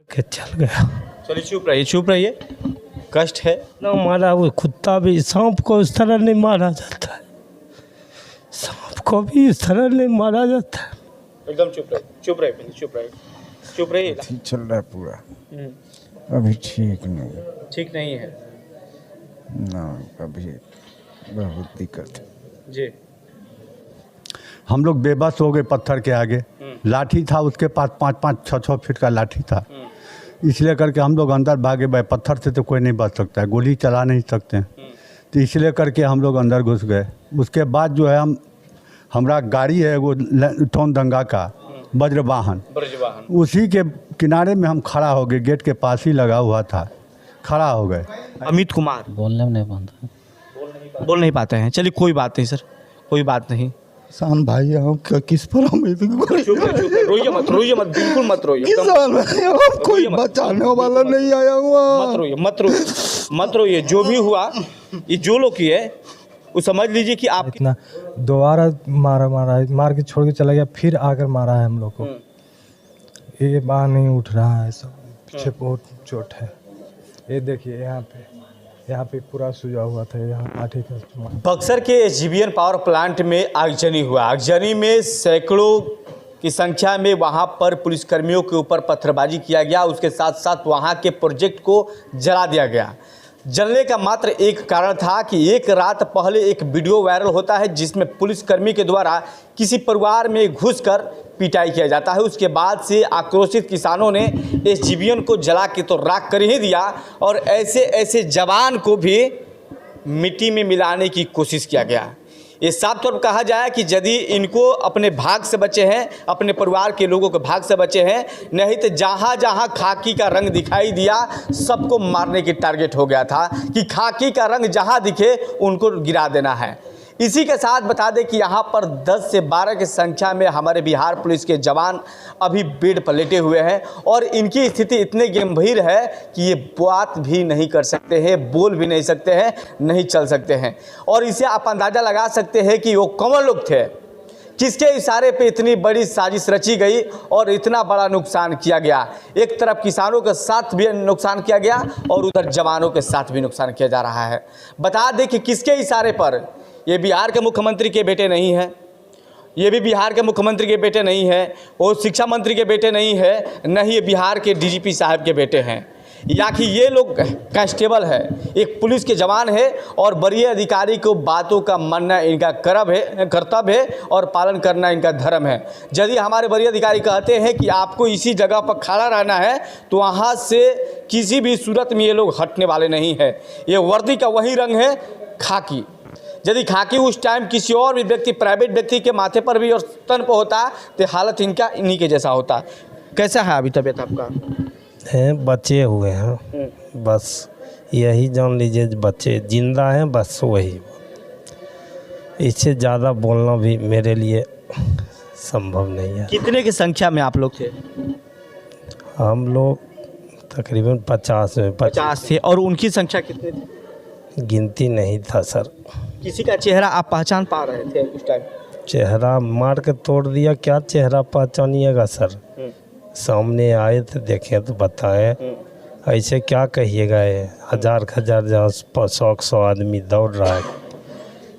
के चल गया। चलिए चुप रहिए, कष्ट है ना मारा वो कुत्ता भी, सांप को इस तरह नहीं मारा जाता है, सांप को भी इस तरह नहीं मारा जाता है। एकदम चुप रहिए। ठीक चल रहा है पूरा, अभी ठीक नहीं है ना, अभी बहुत दिक्कत है जी। हम लोग बेबस हो गए पत्थर के आगे। लाठी था उसके पास, 5-5, 6-6 फीट का लाठी था, इसलिए करके हम लोग अंदर भागे। भाई पत्थर से तो कोई नहीं बच सकता है, गोली चला नहीं सकते हैं, तो इसलिए करके हम लोग अंदर घुस गए। उसके बाद जो है हमारा गाड़ी है वो टोन दंगा का वज्रवाहन, उसी के किनारे में हम खड़ा हो गए, गेट के पास ही लगा हुआ था, खड़ा हो गए। अमित कुमार बोलने में नहीं बनता, बोल नहीं पाते हैं। चलिए कोई बात नहीं सर, कोई बात नहीं। किसान भाई हम किस पर हम रोइए मत, बिल्कुल मत रोइए। किसान भाई हम कोई बचाने वाला नहीं आया हुआ। मत रोइए। जो भी हुआ, ये जो लोग किए वो समझ लीजिए कि आप इतना दोबारा मार के छोड़ के चला गया, फिर आकर मारा है हम लोग को। ये बाँह नहीं उठ रहा है, सब पीछे बहुत चोट है। ये देखिए यहाँ पे पूरा सूजा हुआ था, यहाँ लाठी का। बक्सर के एसजीवीएन पावर प्लांट में आगजनी हुआ। आगजनी में सैकड़ों की संख्या में वहां पर पुलिसकर्मियों के ऊपर पत्थरबाजी किया गया, उसके साथ साथ वहां के प्रोजेक्ट को जला दिया गया। जलने का मात्र एक कारण था कि एक रात पहले एक वीडियो वायरल होता है जिसमें पुलिसकर्मी के द्वारा किसी परिवार में घुसकर पिटाई किया जाता है। उसके बाद से आक्रोशित किसानों ने एसजीवीएन को जला के तो राख कर ही दिया, और ऐसे जवान को भी मिट्टी में मिलाने की कोशिश किया गया। ये साफ तौर पर कहा जाए कि यदि इनको अपने भाग से बचे हैं, अपने परिवार के लोगों के भाग से बचे हैं, नहीं तो जहाँ जहाँ खाकी का रंग दिखाई दिया सबको मारने की टारगेट हो गया था कि खाकी का रंग जहाँ दिखे उनको गिरा देना है। इसी के साथ बता दें कि यहाँ पर 10 से 12 की संख्या में हमारे बिहार पुलिस के जवान अभी बेड पर लेटे हुए हैं, और इनकी स्थिति इतनी गंभीर है कि ये बात भी नहीं कर सकते हैं, बोल भी नहीं सकते हैं, नहीं चल सकते हैं। और इसे आप अंदाज़ा लगा सकते हैं कि वो कौन लोग थे, किसके इशारे पे इतनी बड़ी साजिश रची गई और इतना बड़ा नुकसान किया गया। एक तरफ किसानों के साथ भी नुकसान किया गया और उधर जवानों के साथ भी नुकसान किया जा रहा है। बता दें कि किसके इशारे पर, ये बिहार के मुख्यमंत्री के बेटे नहीं हैं, ये भी बिहार के मुख्यमंत्री के बेटे नहीं हैं, और शिक्षा मंत्री के बेटे नहीं है, न ही ये बिहार के डीजीपी साहब के बेटे हैं, या कि ये लोग कांस्टेबल है, एक पुलिस के जवान है, और वरीय अधिकारी को बातों का मानना इनका कर्तव्य है और पालन करना इनका धर्म है। यदि हमारे वरीय अधिकारी कहते हैं कि आपको इसी जगह पर खड़ा रहना है, तो वहाँ से किसी भी सूरत में ये लोग हटने वाले नहीं है। ये वर्दी का वही रंग है, खाकी। यदि खाकी उस टाइम किसी और भी व्यक्ति, प्राइवेट व्यक्ति के माथे पर भी और तन पर होता तो हालत इनका इन्हीं के जैसा होता। कैसा है अभी तबीयत आपका? बचे हुए हैं, बस यही जान लीजिए, बच्चे जिंदा हैं, बस वही। इससे ज़्यादा बोलना भी मेरे लिए संभव नहीं है। कितने की संख्या में आप लोग थे? हम लोग तकरीबन 50 थे। और उनकी संख्या कितनी थी? गिनती नहीं था सर। किसी का चेहरा आप पहचान पा रहे थे उस टाइम? चेहरा मार के तोड़ दिया, क्या चेहरा पहचानिएगा सर? सामने आए तो देखें तो बताएं, ऐसे क्या कहिएगा। ये हजार जहाँ 100 आदमी दौड़ रहा है,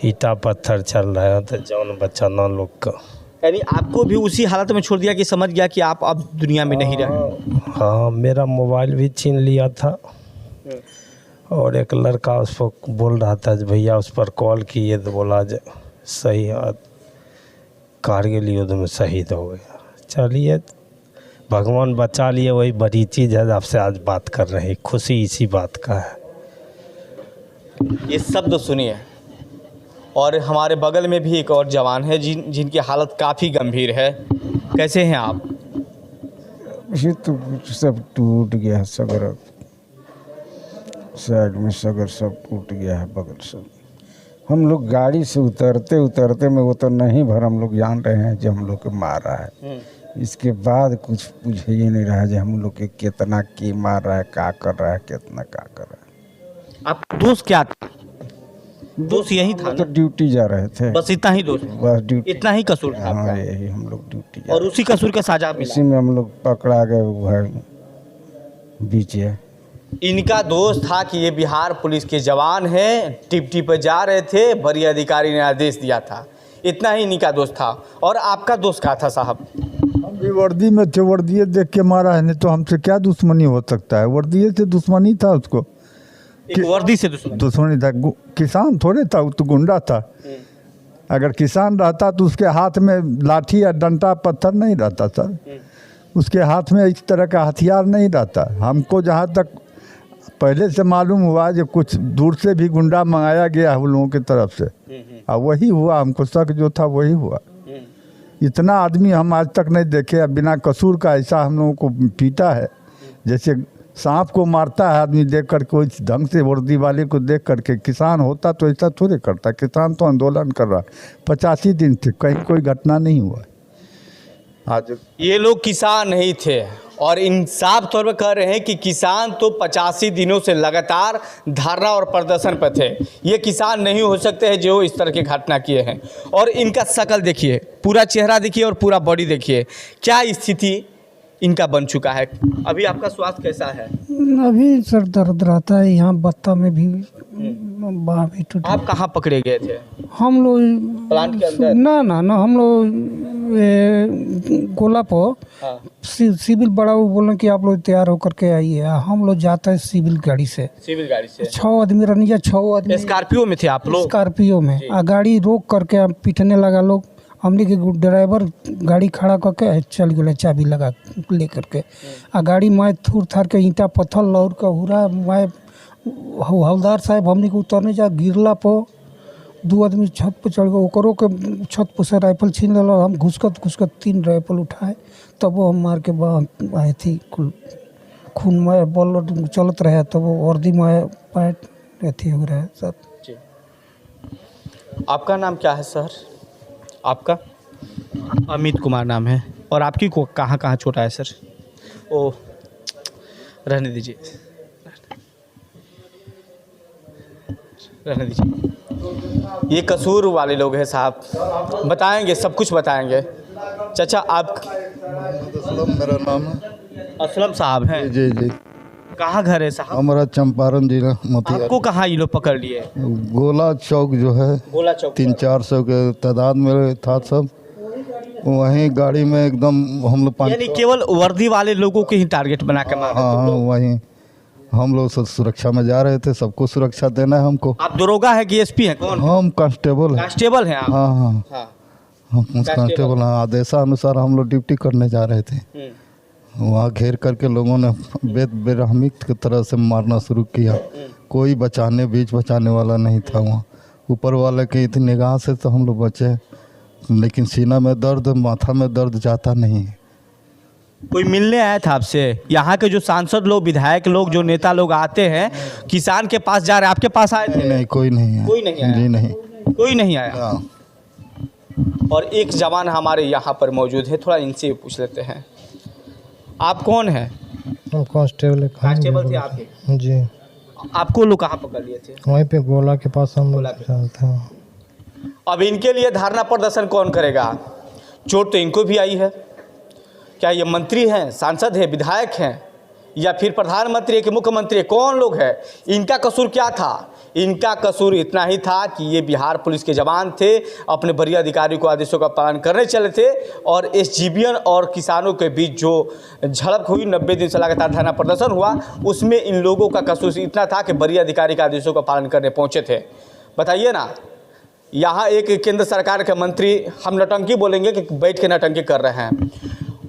ईटा पत्थर चल रहा है, तो जान बचाना लोग का। यानी आपको भी उसी हालत में छोड़ दिया कि समझ गया कि आप अब दुनिया में नहीं रहे? हाँ, मेरा मोबाइल भी छीन लिया था, और एक लड़का उस पर बोल रहा था भैया, उस पर कॉल किए तो बोला जो सही कारगिल युद्ध में शहीद हो गया। चलिए, भगवान बचा लिए, वही बड़ी चीज़ है। आपसे आज बात कर रहे हैं, खुशी इसी बात का है। ये शब्द सुनिए। और हमारे बगल में भी एक और जवान है जिनकी हालत काफ़ी गंभीर है। कैसे हैं आप? ये तो सब टूट गया है, सगर साइड में सगर सब टूट गया है, बगल सब। हम लोग गाड़ी से उतरते में वो तो नहीं भर, हम लोग जान रहे हैं जो हम लोग को मारा है। इसके बाद कुछ पूछ ही नहीं रहा जो हम लोग के कितना की मार रहा है, क्या कर रहा है, कितना क्या कर रहा है। आप दोस्त क्या था? दोस्त यही था? तो ड्यूटी जा रहे थे, बस इतना ही दोस्त? बस ड्यूटी, इतना ही कसूर था? हाँ, यही हम लोग ड्यूटी। और उसी कसूर का साजा मिला? इसी में हम लोग पकड़ा गए भाई। बीच है। इनका दोष था कि ये बिहार पुलिस के जवान हैं, ड्यूटी पर जा रहे थे, वरीय अधिकारी ने आदेश दिया था, इतना ही इनका दोष था। और आपका दोष क्या था साहब? हम भी वर्दी में थे, वर्दी देख के मारा है, नहीं तो हमसे क्या दुश्मनी हो सकता है। वर्दी से दुश्मनी था उसको, एक वर्दी से दुश्मनी था। किसान थोड़े था, वो तो गुंडा था। अगर किसान रहता तो उसके हाथ में लाठी या डंडा पत्थर नहीं रहता सर, उसके हाथ में इस तरह का हथियार नहीं रहता। हमको जहाँ तक पहले से मालूम हुआ जो कुछ दूर से भी गुंडा मंगाया गया है उन लोगों की तरफ से, और वही हुआ। हमको शक जो था वही हुआ। इतना आदमी हम आज तक नहीं देखे बिना कसूर का ऐसा हम लोगों को पीटा है। जैसे सांप को मारता है आदमी देख कर, कोई ढंग से वर्दी वाले को देख करके। किसान होता तो ऐसा थोड़े करता। किसान तो आंदोलन कर रहा, 85 दिन थे, कहीं कोई घटना नहीं हुआ। आज ये लोग किसान नहीं थे और इन साफ तौर पर कह रहे हैं कि किसान तो 85 दिनों से लगातार धरना और प्रदर्शन पर थे। ये किसान नहीं हो सकते हैं जो इस तरह की घटना किए हैं। और इनका शकल देखिए, पूरा चेहरा देखिए और पूरा बॉडी देखिए, क्या स्थिति इनका बन चुका है। अभी आपका स्वास्थ्य कैसा है? अभी सर दर्द रहता है, यहाँ बत्ता में भी बाँह भी टूटा। आप कहाँ पकड़े गए थे? हम लोग प्लांट के अंदर? ना हम लोग गोला पर हाँ। सिविल बड़ा वो बोले कि आप लोग तैयार होकर के आइए। हम लोग जाते हैं सिविल गाड़ी से, सिविल गाड़ी से 6 आदमी रनिया, 6 आदमी स्कॉर्पियो में थे आप लोग? स्कॉर्पियो में। गाड़ी रोक करके पीटने लगा लोग। हमने के ड्राइवर गाड़ी खड़ा करके चल गए, चाबी लगा ले करके। आ गाड़ी माए थूर थार के ईंटा पत्थर लौर के हुरा माए हवलदार साहब हमने के उतरने जा गिरला पर 2 आदमी छत पर चढ़ गए, ओकरों के छत पर से राइफल छीन लेलो। हम घुसकत 3 राइफल उठाए, तब वो हम मार के आए थी। खून में बॉल चलत रहे, तब वो वर्दी में पैट अथी हो रहा है सर। आपका नाम क्या है सर? आपका? अमित कुमार नाम है। और आपकी को कहाँ कहाँ चोट है सर? ओ रहने दीजिए, रहने दीजिए। ये कसूर वाले लोग हैं साहब, बताएंगे, सब कुछ बताएंगे। चाचा आप? असलम मेरा नाम है। असलम साहब हैं? जी जी। कहाँ घर है साहब? हमारा चंपारण जिला मोतिहारी। आपको कहाँ ये लोग पकड़ लिए? गोला चौक जो है, गोला चौक। 300-400 के तादाद में था सब। वहीं गाड़ी में एकदम हम लोग यानी केवल वर्दी वाले लोगों के ही टारगेट बना के मारा? हाँ, वहीं हम लोग सब सुरक्षा में जा रहे थे, सबको सुरक्षा देना है हमको। आप दरोगा है कि एसपी हैं? कौन? हम कांस्टेबल हैं। कांस्टेबल हैं आप? हाँ, हम कांस्टेबल हैं। आदेशानुसार हम लोग ड्यूटी करने जा रहे थे। वहाँ घेर करके लोगों ने बेरहमी की तरह से मारना शुरू किया। कोई बीच बचाने वाला नहीं था वहाँ। ऊपर वाले की इतनी निगाह से तो हम लोग बचे, लेकिन सीना में दर्द, माथा में दर्द जाता नहीं। कोई मिलने आया था आपसे? यहाँ के जो सांसद लोग, विधायक लोग, जो नेता लोग आते हैं, किसान के पास जा रहे, आपके पास आए थे? नहीं, कोई नहीं है। कोई नहीं आया? जी नहीं, कोई नहीं आया। हाँ। और एक जवान हमारे यहाँ पर मौजूद है, थोड़ा इनसे पूछ लेते हैं। आप कौन हैं? कांस्टेबल कांस्टेबल थे आप? जी। आपको लोग कहाँ पकड़ लिए थे? वहीं पे गोला के पास हम गोला लोग थे। अब इनके लिए धरना प्रदर्शन कौन करेगा? चोट तो इनको भी आई है। क्या ये मंत्री हैं, सांसद हैं, विधायक हैं, या फिर प्रधानमंत्री है कि मुख्यमंत्री है? कौन लोग हैं? इनका कसूर क्या था? इनका कसूर इतना ही था कि ये बिहार पुलिस के जवान थे, अपने वरीय अधिकारी को आदेशों का पालन करने चले थे। और एसजीबीएन और किसानों के बीच जो झड़प हुई, 90 दिन से लगातार धरना प्रदर्शन हुआ, उसमें इन लोगों का कसूर इतना था कि वरीय अधिकारी के आदेशों का पालन करने पहुँचे थे। बताइए ना, यहाँ एक केंद्र सरकार के मंत्री, हम नौटंकी बोलेंगे कि बैठ के नौटंकी कर रहे हैं,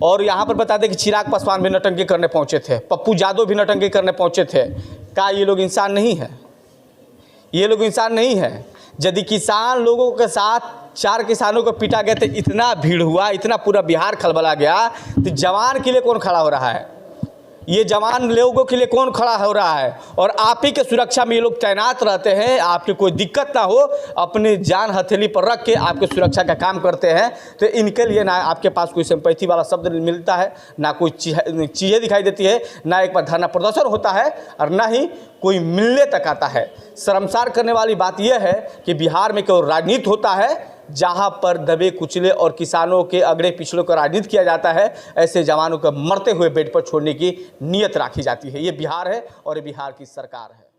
और यहाँ पर बता दें कि चिराग पासवान भी नौटंकी करने पहुँचे थे, पप्पू यादव भी नौटंकी करने पहुँचे थे। क्या ये लोग इंसान नहीं है? ये लोग इंसान नहीं है? यदि किसान लोगों के साथ 4 किसानों को पीटा गया तो इतना भीड़ हुआ, इतना पूरा बिहार खलबला गया, तो जवान के लिए कौन खड़ा हो रहा है? ये जवान लोगों के लिए कौन खड़ा हो रहा है? और आप ही के सुरक्षा में ये लोग तैनात रहते हैं। आपकी कोई दिक्कत ना हो, अपनी जान हथेली पर रख के आपके सुरक्षा का काम करते हैं। तो इनके लिए ना आपके पास कोई सिंपैथी वाला शब्द मिलता है, ना कोई चीज़ें दिखाई देती है, ना एक बार धरना प्रदर्शन होता है, और ना ही कोई मिलने तक आता है। शर्मसार करने वाली बात यह है कि बिहार में केवल राजनीति होता है, जहां पर दबे कुचले और किसानों के अगड़े पिछड़ों का राजनीति किया जाता है, ऐसे जवानों को मरते हुए बेड पर छोड़ने की नीयत रखी जाती है। ये बिहार है और ये बिहार की सरकार है।